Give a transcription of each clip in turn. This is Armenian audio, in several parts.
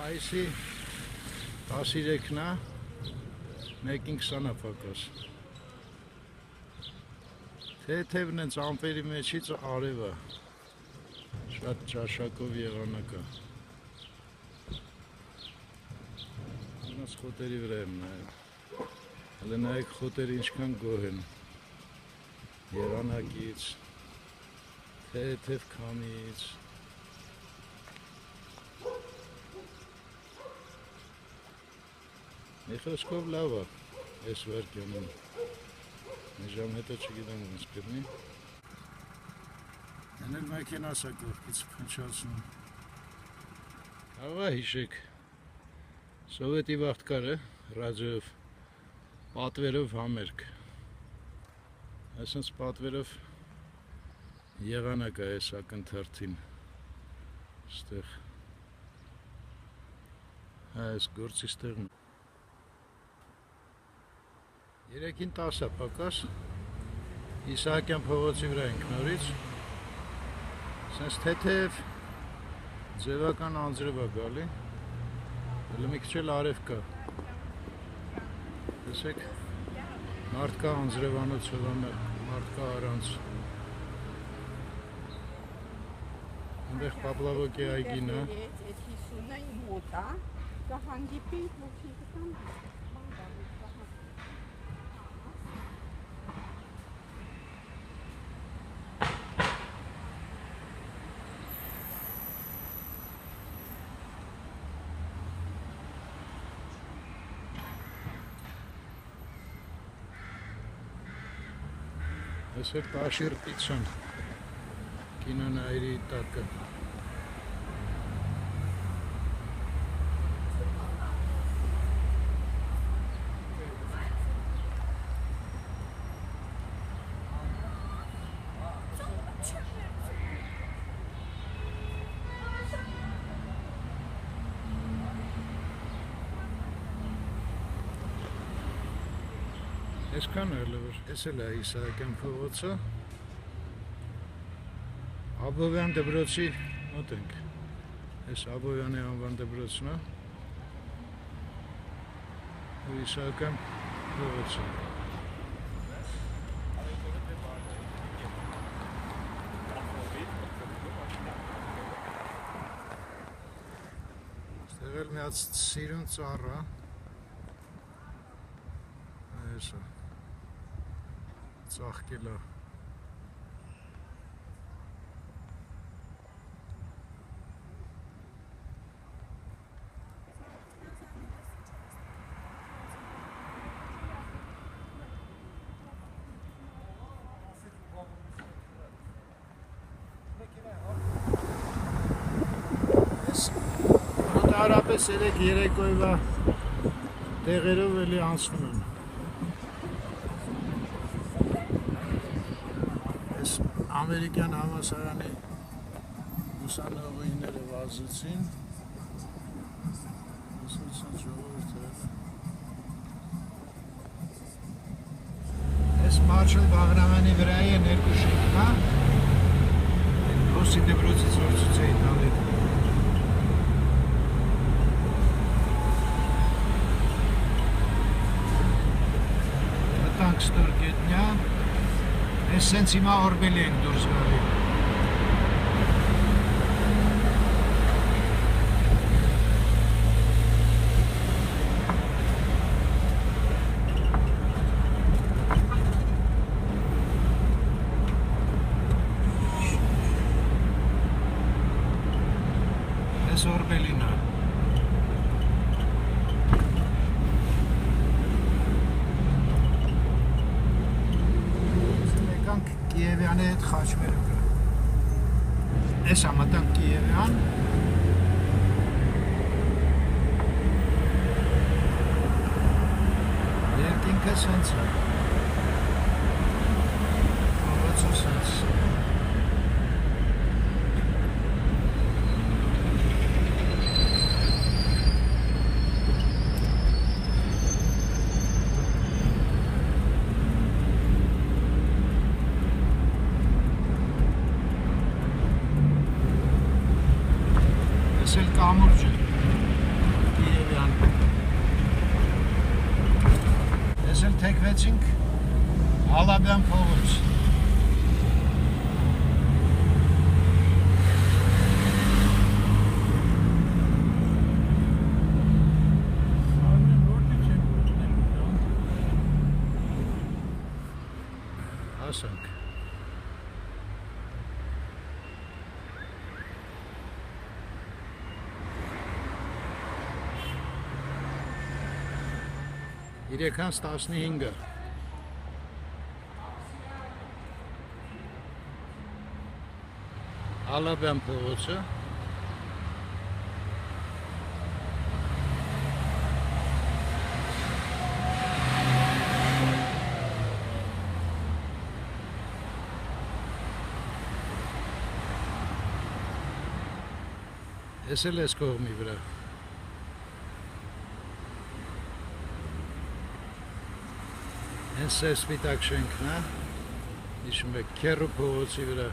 Մայիսի 13-ն է, 1:20 պակաս։ Թեթևն են ամպերի մեջից արև է, շատ ճաշակով եղանակ է։ Անց խոտերի վրա եմ նայել, հələ նայեք խոտերը ինչքան գոհ են, եղանակից, թեթև քամիից։ Մի խոսքով լավ է, այս վարկյանում, մի ժամ հետո չգիտեմ ոնց կլինի։ Են էլ մեքենաս է կողքից փնչացնում։ Աղա հիշեք, սովետի վաղտկարը, ռադիոյով, պատվերով համերգ։ Այսինքն պատվերով եղանակ է այս ակնթարթին, ստեղ, այս գործի ստեղն։ 3:10 է պակաս, Իսահակյան փողոցի վրա ենք նորից, սենց թեթև ձևական անձրև է գալի, հələ մի քիչ էլ արև կա, տեսեք, մարդ կա անձրևանոց հովանակ, մարդ կա առանց, այնտեղ Պապլավոկի այգին է, Այս է Տաշիր պիցան, կինոնայրի տակը։ Այսքան էլ որ էս էլ է Իսահակյան փողոցը, Աբովյան դպրոցի մոտ ենք, այս Աբովյանի անվան դպրոցն է, ու Իսահակյան փողոցը։ Ստեղ էլ մի հատ սիրուն ծառ է, այս է։ Ծաղկել է։ Հարաբես երեք երեկոյվա տեղերով էլի անցնում են։ Ամերիկյան համալսարանի ուսանողները վազեցին, ուսուցան ժողովուրդը։ Այս Մարշալ Բաղրամյանի վրայի են երկու շենքն է, Ռոսի դպրոցից որ ցույց էին տալի։ Մտանք ստորգետնյա, Ես սենց հիմա օրբելի ենք դուրս գալի։ Ես օրբելին է։ Կիևյանի հետ խաչմերուկը։ Ես ամատանք Կիևյան։ Երկինքը սենց է։ Փողոցը սենց։ Կամուրջ է, Թեքվեցինք Ալաբյան փողոց։ Ասանք։ Իրեքանց 15-ը։ Ալաբյան փողոցը։ Ես էլ ես կողմի վրա։ Հենց այս սպիտակ շենքն է, հիշում եք Քերու փողոցի վրա։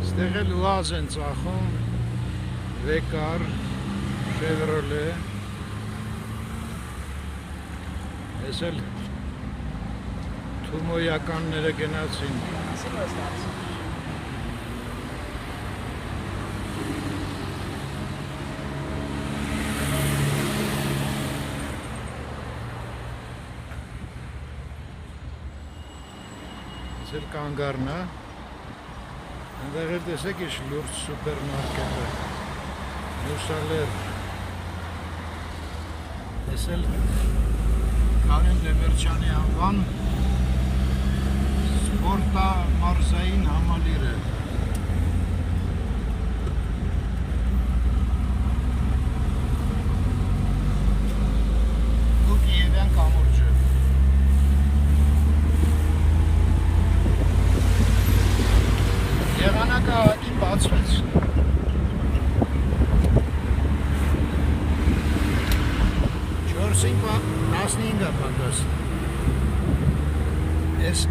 Ստեղ էլ ուազ են ծախում, Վեկար, Շևրոլե, ես էլ թումոյականները գնացին։ Ես էլ կանգարն է, այնտեղ էլ տեսեք ինչ լուրջ սուպերմարկետ է։ Մուսալեր, ես էլ Կարեն Դեմիրճյանի անվան սպորտա մարզային համալիր է։ Ու Կիևյան կամուրջը։ Եղանակը ահագին բացվեց։ Չորսին 15-ը պակաս։ Ես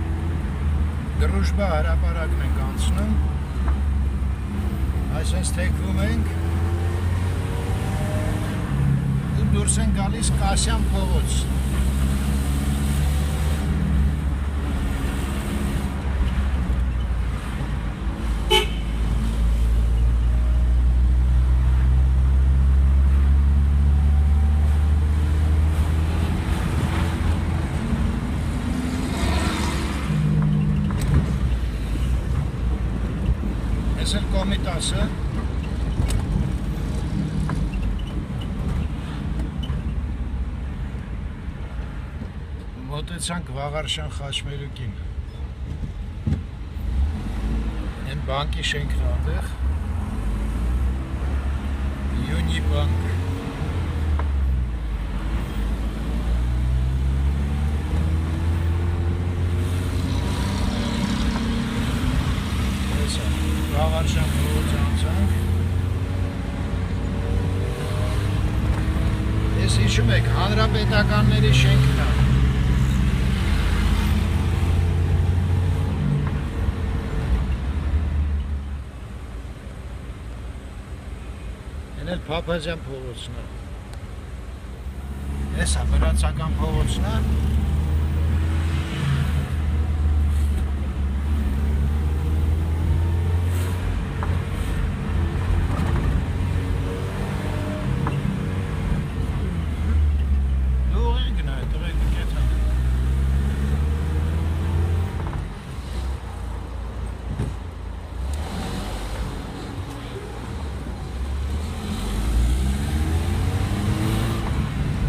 դրուժբա հրապարակն ենք անցնում, այսպես թեքվում ենք ու դուրս են գալիս Կասյան փողոց։ Ես էլ Կոմիտասը մոտեցանք Վաղարշան Խաչմերուկին։ Են բանկի շենքն այնտեղ Յունի բանկ։ Վաղարշան փողոց անցանք։ Ես հիշում եք, հանրապետականների շենքն է։ Են էլ Փափազյան փողոցն է։ Ես է վրացական փողոցն է։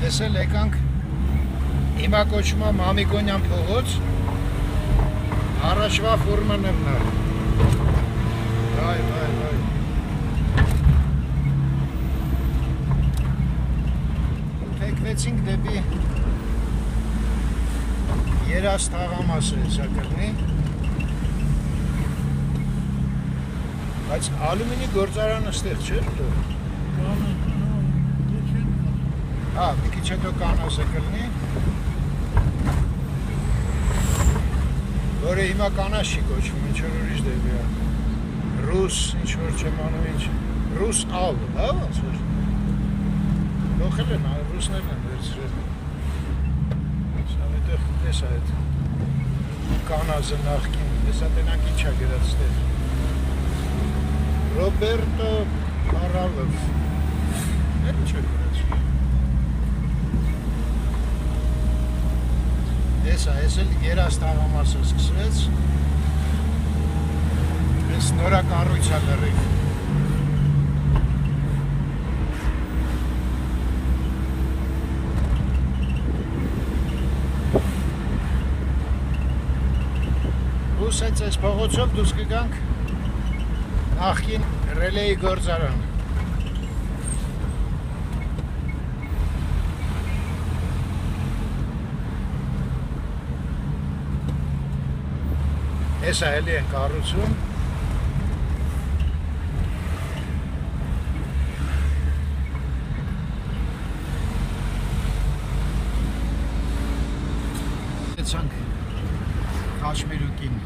Ես էլ եկանք հիմա կոչվում է Մամիկոնյան փողոց, առաջվա ֆուրմաներն է։ Վայ։ Թեքվեցինք դեպի Երաս թաղամասը հեսա կրնի, բայց ալումինի գործարանը ստեղ չէր դու։ Մի քիչ հետո կանասը կլինի։ որը հիմա կանաչի կոչվում, ինչ որ ուրիշ դեպի է։ Ռուս, ինչ որ չեմ անում, ինչ։ Ռուս ալ, հա, ոնց որ։ Գողել են, ռուսներն են վերցրել։ Սա այդտեղ տես այդ կանազը նախքին, տեսա տենանք ինչ է գրած ստեղ։ Ռոբերտո Կարալով։ Այդ ինչ է գրած։ Տեսա, ես էլ երաստաղամասը սկսվեց։ Ես նորակառույց է լրիվ։ Ուս հենց այս փողոցով դուրս կգանք նախքին ռելեի գործարան։ Հեսա էլի են կառուցում։Եցանք Խաչմերուկին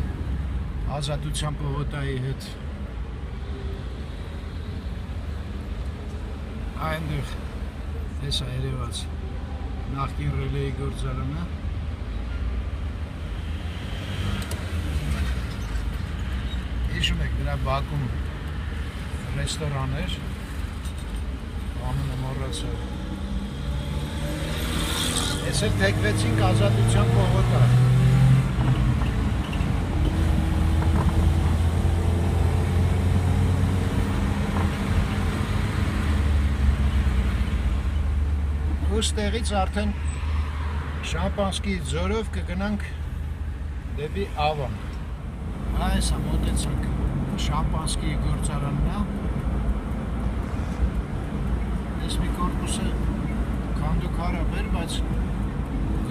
Ազատության պողոտայի հետ այնտեղ հեսա երևաց նախկին ռելեի գործարանը հիշում եք դրա բակում ռեստորան էր անունը մոռացա ես էլ թեքվեցինք Ազատության պողոտա Ստեղից արդեն Շամպանսկի ձորով կգնանք դեպի Ավան։ Այս մոտեցանք Շամպանսկի գործարանն է։ Այս մի կորպուսը քանդուքարապ էր, բայց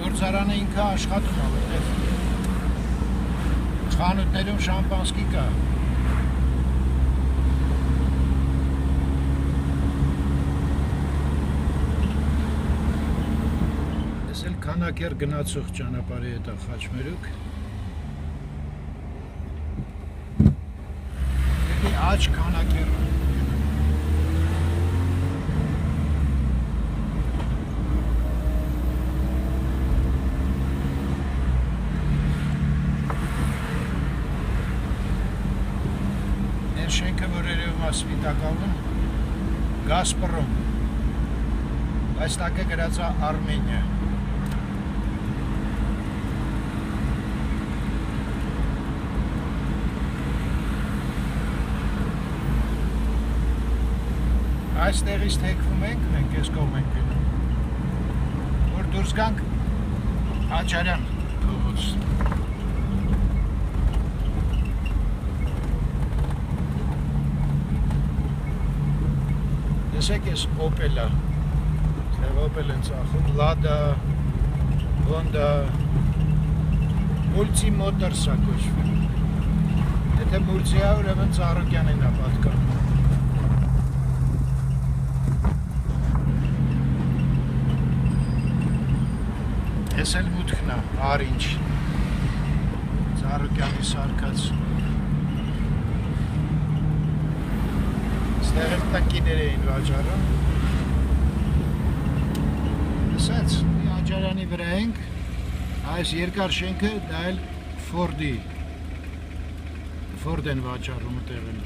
գործարանը ինքը աշխատում է, որտեղ խանութներում շամպանսկի կա։ Քանակեր գնացող ճանապարհի հետ է Խաչմերուկ։ Դեպի աջ քանակեր։ Այս շենքը որ երևում է սպիտակավուն Գազպրոմ, բայց տակը գրած է Արմենիա։ Այստեղից թեքվում ենք, մենք ես կողմ ենք գնում, որ դուրս գանք Աչարյան փողոց։ Տեսեք ես Opel-ը, Opel են ծախում, Lada, Honda, Multi-Motors է կոչվում։ Եթե Multi-ը ուրեմն Ծառուկյանին է պատկանում։ Ես էլ մուտքն է, արինչ, Ծառուկյանի սարկած, ստեղ էլ տնկիներ էին վաճառում, ասած, Աչարյանի վրա ենք, այս երկար շենքը դա էլ Ford են վաճառում տեղին,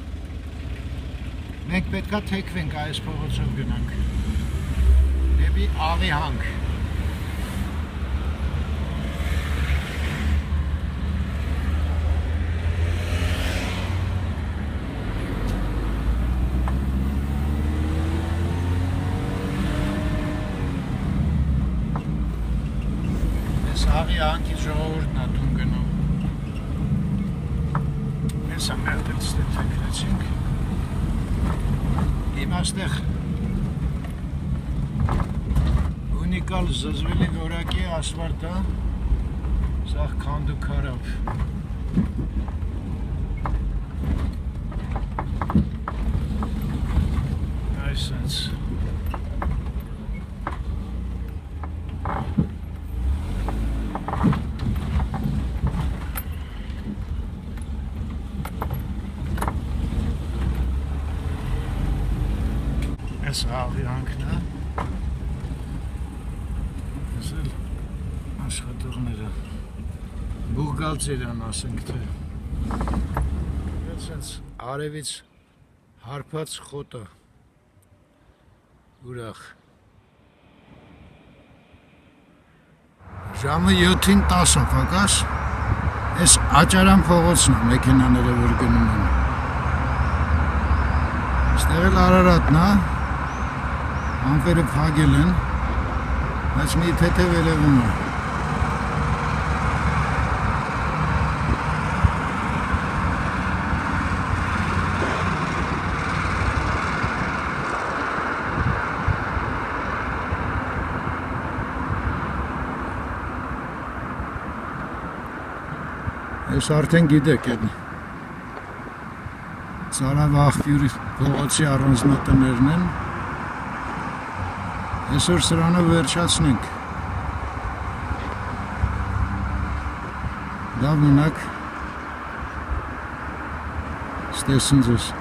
մենք պետքա թեքվենք այս փողոցով գնանք, դեպի Աղի հանք, Աղի հանքի ժողովուրդն է տուն գնում։ Ես ամերտել ստեղ թեքրեցինք։ Հիմա ստեղ ունիկալ զզվելի որակի ասվարդ է, սաղ քանդուքարապ։ Այսենց։ Սաղի հանքն է։ Ասել աշխատողները բուղգալցերան ասենք թե սենց արևից հարբած խոտը ուրախ ժամը 7-ին 10 պակաս այս աճարան փողոցն է մեքենաները որ գնում են ստեղ էլ Արարատն է ամպերը փակել են բայց մի թեթև երևում է Ես արդեն գիտեք են Ծարավ աղբյուրի փողոցի առանձնատներն են Այսօր սրանը վերջացնենք Լավ մնաք Ստեսին ձեզ